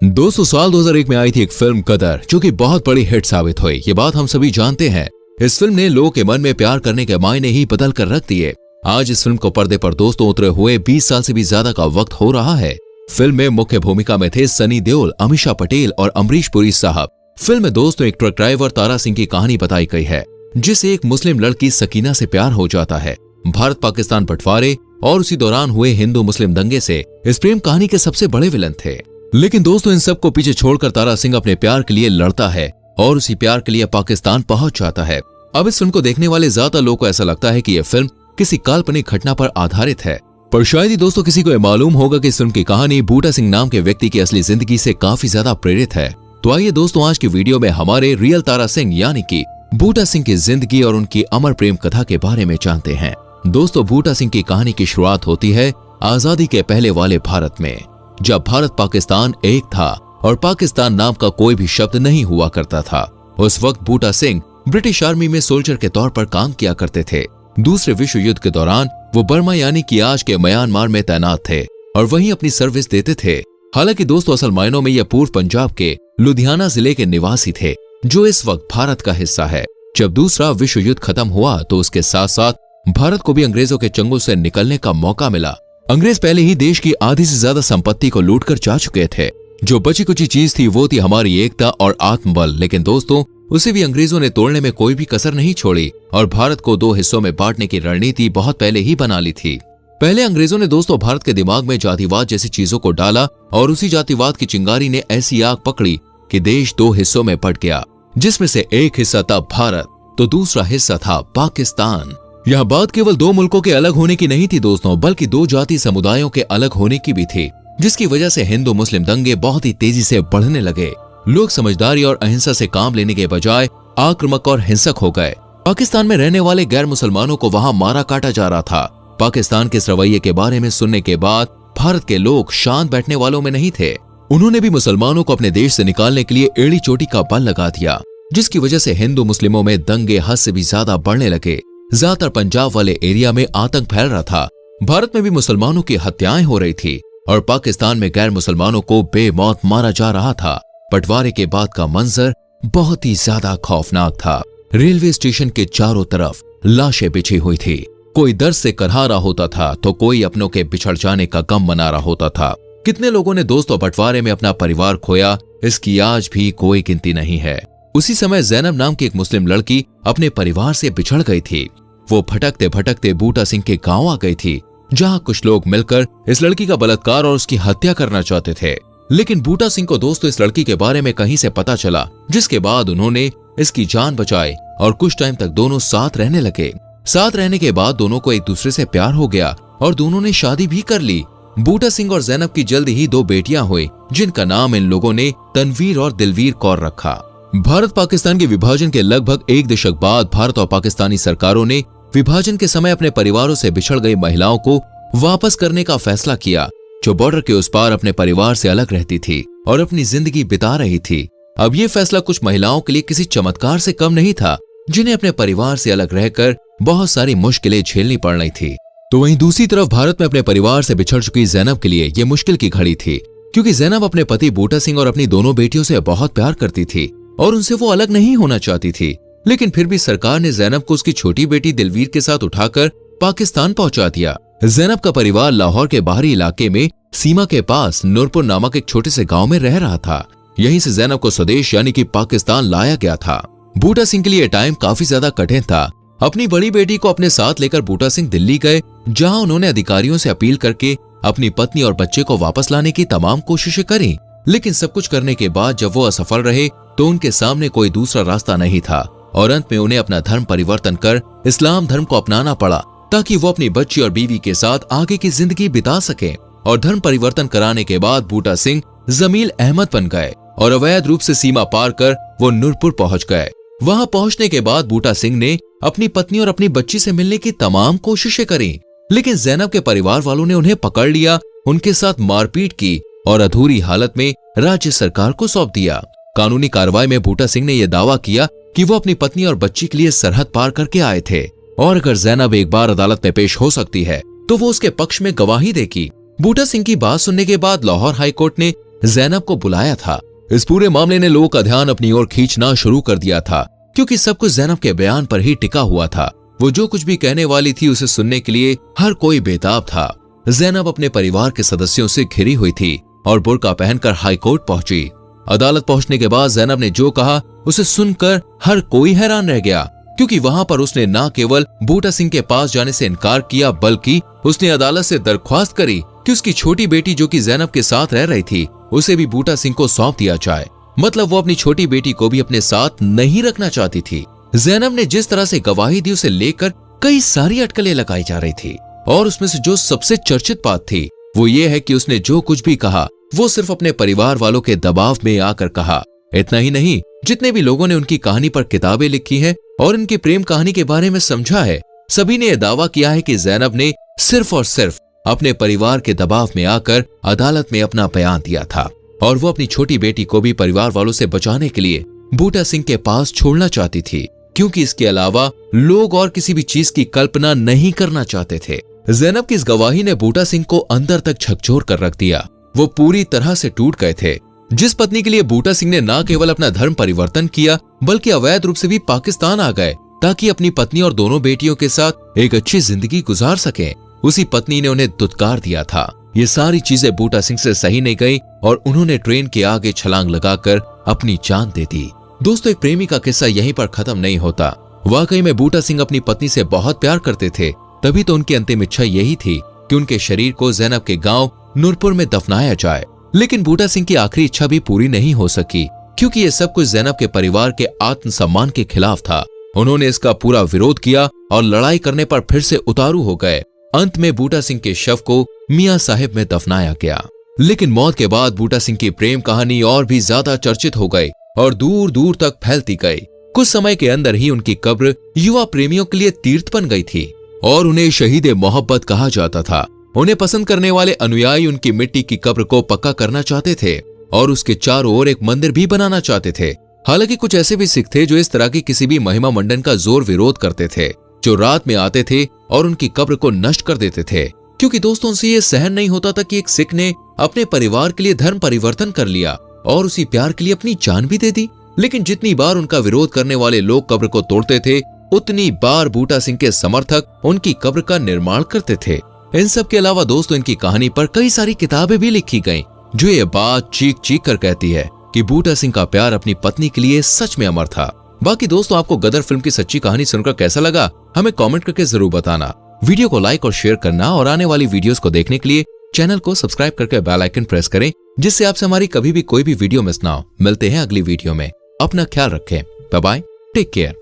दोस्तों, साल 2001 में आई थी एक फिल्म कदर, जो कि बहुत बड़ी हिट साबित हुई। ये बात हम सभी जानते हैं। इस फिल्म ने लोगों के मन में प्यार करने के मायने ही बदल कर रख दिए। आज इस फिल्म को पर्दे पर दोस्तों उतरे हुए 20 साल से भी ज्यादा का वक्त हो रहा है। फिल्म में मुख्य भूमिका में थे सनी देओल, अमीषा पटेल और अमरीश पुरी साहब। फिल्म में दोस्तों एक ट्रक ड्राइवर तारा सिंह की कहानी बताई गई है, जिसे एक मुस्लिम लड़की सकीना से प्यार हो जाता है। भारत पाकिस्तान बंटवारे और उसी दौरान हुए हिंदू मुस्लिम दंगे से इस प्रेम कहानी के सबसे बड़े विलन थे। लेकिन दोस्तों, इन सब को पीछे छोड़कर तारा सिंह अपने प्यार के लिए लड़ता है और उसी प्यार के लिए पाकिस्तान पहुंच जाता है। अब इस फिल्म को देखने वाले ज्यादा लोगों को ऐसा लगता है कि यह फिल्म किसी काल्पनिक घटना पर आधारित है, पर शायद ही दोस्तों किसी को यह मालूम होगा कि इस फिल्म की कहानी बूटा सिंह नाम के व्यक्ति की असली जिंदगी से काफी ज्यादा प्रेरित है। तो आइए दोस्तों, आज की वीडियो में हमारे रियल तारा सिंह यानी कि बूटा सिंह की जिंदगी और उनकी अमर प्रेम कथा के बारे में जानते हैं। दोस्तों, बूटा सिंह की कहानी की शुरुआत होती है आजादी के पहले वाले भारत में, जब भारत पाकिस्तान एक था और पाकिस्तान नाम का कोई भी शब्द नहीं हुआ करता था। उस वक्त बूटा सिंह ब्रिटिश आर्मी में सोल्जर के तौर पर काम किया करते थे। दूसरे विश्व युद्ध के दौरान वो बर्मा यानी कि आज के म्यांमार में तैनात थे और वहीं अपनी सर्विस देते थे। हालांकि दोस्तों, असल मायनों में यह पूर्व पंजाब के लुधियाना जिले के निवासी थे, जो इस वक्त भारत का हिस्सा है। जब दूसरा विश्व युद्ध खत्म हुआ तो उसके साथ साथ भारत को भी अंग्रेजों के चंगुल से निकलने का मौका मिला। अंग्रेज पहले ही देश की आधी से ज्यादा संपत्ति को लूट कर जा चुके थे। जो बची कुची चीज थी वो थी हमारी एकता और आत्मबल। लेकिन दोस्तों, उसे भी अंग्रेजों ने तोड़ने में कोई भी कसर नहीं छोड़ी और भारत को दो हिस्सों में बांटने की रणनीति बहुत पहले ही बना ली थी। पहले अंग्रेजों ने दोस्तों भारत के दिमाग में जातिवाद जैसी चीजों को डाला और उसी जातिवाद की चिंगारी ने ऐसी आग पकड़ी कि देश दो हिस्सों में बंट गया, जिसमें से एक हिस्सा था भारत तो दूसरा हिस्सा था पाकिस्तान। यह बात केवल दो मुल्कों के अलग होने की नहीं थी दोस्तों, बल्कि दो जाति समुदायों के अलग होने की भी थी, जिसकी वजह से हिंदू मुस्लिम दंगे बहुत ही तेजी से बढ़ने लगे। लोग समझदारी और अहिंसा से काम लेने के बजाय आक्रामक और हिंसक हो गए। पाकिस्तान में रहने वाले गैर मुसलमानों को वहां मारा काटा जा रहा था। पाकिस्तान के इस रवैये के बारे में सुनने के बाद भारत के लोग शांत बैठने वालों में नहीं थे। उन्होंने भी मुसलमानों को अपने देश से निकालने के लिए एड़ी चोटी का बल लगा दिया, जिसकी वजह से हिंदू मुस्लिमों में दंगे हद से भी ज्यादा बढ़ने लगे। ज्यादातर पंजाब वाले एरिया में आतंक फैल रहा था। भारत में भी मुसलमानों की हत्याएं हो रही थी और पाकिस्तान में गैर मुसलमानों को बेमौत मारा जा रहा था। बंटवारे के बाद का मंजर बहुत ही ज्यादा खौफनाक था। रेलवे स्टेशन के चारों तरफ लाशें बिछी हुई थी। कोई दर्द से करहा रहा होता था तो कोई अपनों के बिछड़ जाने का गम मना रहा होता था। कितने लोगों ने दोस्तों बंटवारे में अपना परिवार खोया, इसकी आज भी कोई गिनती नहीं है। उसी समय जैनब नाम की एक मुस्लिम लड़की अपने परिवार से बिछड़ गई थी। वो भटकते भटकते बूटा सिंह के गांव आ गई थी, जहां कुछ लोग मिलकर इस लड़की का बलात्कार और उसकी हत्या करना चाहते थे। लेकिन बूटा सिंह को दोस्तों इस लड़की के बारे में कहीं से पता चला, जिसके बाद उन्होंने इसकी जान बचाई और कुछ टाइम तक दोनों साथ रहने लगे। साथ रहने के बाद दोनों को एक दूसरे से प्यार हो गया और दोनों ने शादी भी कर ली। बूटा सिंह और जैनब की जल्द ही दो बेटियां हुई, जिनका नाम इन लोगों ने तनवीर और दिलवीर कौर रखा। भारत पाकिस्तान के विभाजन के लगभग एक दशक बाद भारत और पाकिस्तानी सरकारों ने विभाजन के समय अपने परिवारों से बिछड़ गई महिलाओं को वापस करने का फैसला किया, जो बॉर्डर के उस पार अपने परिवार से अलग रहती थी और अपनी जिंदगी बिता रही थी। अब ये फैसला कुछ महिलाओं के लिए किसी चमत्कार से कम नहीं था, जिन्हें अपने परिवार से अलग रहकर बहुत सारी मुश्किलें झेलनी पड़ रही थी। तो वहीं दूसरी तरफ भारत में अपने परिवार से बिछड़ चुकी जैनब के लिए ये मुश्किल की घड़ी थी, क्योंकि जैनब अपने पति बूटा सिंह और अपनी दोनों बेटियों से बहुत प्यार करती थी और उनसे वो अलग नहीं होना चाहती थी। लेकिन फिर भी सरकार ने जैनब को उसकी छोटी बेटी दिलवीर के साथ उठाकर पाकिस्तान पहुंचा दिया। जैनब का परिवार लाहौर के बाहरी इलाके में सीमा के पास नूरपुर नामक एक छोटे से गांव में रह रहा था। यहीं से जैनब को स्वदेश यानी कि पाकिस्तान लाया गया था। बूटा सिंह के लिए टाइम काफी ज्यादा कठिन था। अपनी बड़ी बेटी को अपने साथ लेकर बूटा सिंह दिल्ली गए, जहां उन्होंने अधिकारियों से अपील करके अपनी पत्नी और बच्चे को वापस लाने की तमाम कोशिशें करी। लेकिन सब कुछ करने के बाद जब वो असफल रहे तो उनके सामने कोई दूसरा रास्ता नहीं था और अंत में उन्हें अपना धर्म परिवर्तन कर इस्लाम धर्म को अपनाना पड़ा, ताकि वो अपनी बच्ची और बीवी के साथ आगे की जिंदगी बिता सके। और धर्म परिवर्तन कराने के बाद बूटा सिंह जमील अहमद बन गए और अवैध रूप से सीमा पार कर वो नूरपुर पहुंच गए। वहां पहुंचने के बाद बूटा सिंह ने अपनी पत्नी और अपनी बच्ची से मिलने की तमाम कोशिशें करी, लेकिन जैनब के परिवार वालों ने उन्हें पकड़ लिया, उनके साथ मारपीट की और अधूरी हालत में राज्य सरकार को सौंप दिया। कानूनी कार्रवाई में बूटा सिंह ने यह दावा किया कि वो अपनी पत्नी और बच्ची के लिए सरहद पार करके आए थे और अगर जैनब एक बार अदालत में पेश हो सकती है तो वो उसके पक्ष में गवाही देगी। बूटा सिंह की बात सुनने के बाद लाहौर हाईकोर्ट ने जैनब को बुलाया था। इस पूरे मामले ने लोगों का ध्यान अपनी ओर खींचना शुरू कर दिया था, क्योंकि सब कुछ जैनब के बयान पर ही टिका हुआ था। वो जो कुछ भी कहने वाली थी उसे सुनने के लिए हर कोई बेताब था। जैनब अपने परिवार के सदस्यों से घिरी हुई थी और बुर्का पहनकर हाई कोर्ट पहुंची। अदालत पहुंचने के बाद जैनब ने जो कहा उसे सुनकर हर कोई हैरान रह गया, क्योंकि वहां पर उसने न केवल बूटा सिंह के पास जाने से इनकार किया, बल्कि उसने अदालत से दरख्वास्त करी कि उसकी छोटी बेटी जो कि जैनब के साथ रह रही थी उसे भी बूटा सिंह को सौंप दिया जाए। मतलब वो अपनी छोटी बेटी को भी अपने साथ नहीं रखना चाहती थी। जैनब ने जिस तरह से गवाही दी उसे लेकर कई सारी अटकलें लगाई जा रही थी, और उसमें से जो सबसे चर्चित बात थी वो ये है कि उसने जो कुछ भी कहा वो सिर्फ अपने परिवार वालों के दबाव में आकर कहा। इतना ही नहीं, जितने भी लोगों ने उनकी कहानी पर किताबें लिखी हैं और इनकी प्रेम कहानी के बारे में समझा है, सभी ने यह दावा किया है कि जैनब ने सिर्फ और सिर्फ अपने परिवार के दबाव में आकर अदालत में अपना बयान दिया था, और वो अपनी छोटी बेटी को भी परिवार वालों से बचाने के लिए बूटा सिंह के पास छोड़ना चाहती थी, क्योंकि इसके अलावा लोग और किसी भी चीज की कल्पना नहीं करना चाहते थे। जैनब की इस गवाही ने बूटा सिंह को अंदर तक झकझोर कर रख दिया। वो पूरी तरह से टूट गए थे। जिस पत्नी के लिए बूटा सिंह ने न केवल अपना धर्म परिवर्तन किया, बल्कि अवैध रूप से भी पाकिस्तान आ गए ताकि अपनी पत्नी और दोनों बेटियों के साथ एक अच्छी जिंदगी गुजार सके, उसी पत्नी ने उन्हें दुत्कार दिया था। ये सारी चीजें बूटा सिंह से सही नहीं गई और उन्होंने ट्रेन के आगे छलांग लगाकर अपनी जान दे दी। दोस्तों, एक प्रेमी का किस्सा यहीं पर खत्म नहीं होता। वाकई में बूटा सिंह अपनी पत्नी से बहुत प्यार करते थे, तभी तो उनकी अंतिम इच्छा यही थी कि उनके शरीर को जैनब के गांव नूरपुर में दफनाया जाए। लेकिन बूटा सिंह की आखिरी इच्छा भी पूरी नहीं हो सकी, क्योंकि ये सब कुछ जैनब के परिवार के आत्मसम्मान के खिलाफ था। उन्होंने इसका पूरा विरोध किया और लड़ाई करने पर फिर से उतारू हो गए। अंत में बूटा सिंह के शव को मियां साहिब में दफनाया गया। लेकिन मौत के बाद बूटा सिंह की प्रेम कहानी और भी ज्यादा चर्चित हो गई और दूर दूर तक फैलती गई। कुछ समय के अंदर ही उनकी कब्र युवा प्रेमियों के लिए तीर्थ बन गई थी और उन्हें शहीद मोहब्बत कहा जाता था। उन्हें पसंद करने वाले अनुयायी उनकी मिट्टी की कब्र को पक्का करना चाहते थे और उसके चारों ओर एक मंदिर भी बनाना चाहते थे। हालांकि कुछ ऐसे भी सिख थे जो इस तरह की किसी भी महिमा मंडन का जोर विरोध करते थे, जो रात में आते थे और उनकी कब्र को नष्ट कर देते थे, क्योंकि दोस्तों से ये सहन नहीं होता था कि एक सिख ने अपने परिवार के लिए धर्म परिवर्तन कर लिया और उसी प्यार के लिए अपनी जान भी दे दी। लेकिन जितनी बार उनका विरोध करने वाले लोग कब्र को तोड़ते थे, उतनी बार बूटा सिंह के समर्थक उनकी कब्र का निर्माण करते थे। इन सब के अलावा दोस्तों, इनकी कहानी पर कई सारी किताबें भी लिखी गईं, जो ये बात चीख चीख कर कहती है कि बूटा सिंह का प्यार अपनी पत्नी के लिए सच में अमर था। बाकी दोस्तों, आपको गदर फिल्म की सच्ची कहानी सुनकर कैसा लगा, हमें कमेंट करके जरूर बताना। वीडियो को लाइक और शेयर करना और आने वाली वीडियोस को देखने के लिए चैनल को सब्सक्राइब करके बेल आइकन प्रेस करें, जिससे आपसे हमारी कभी भी कोई भी वीडियो मिस ना हो। मिलते हैं अगली वीडियो में। अपना ख्याल रखें। Bye bye, take care.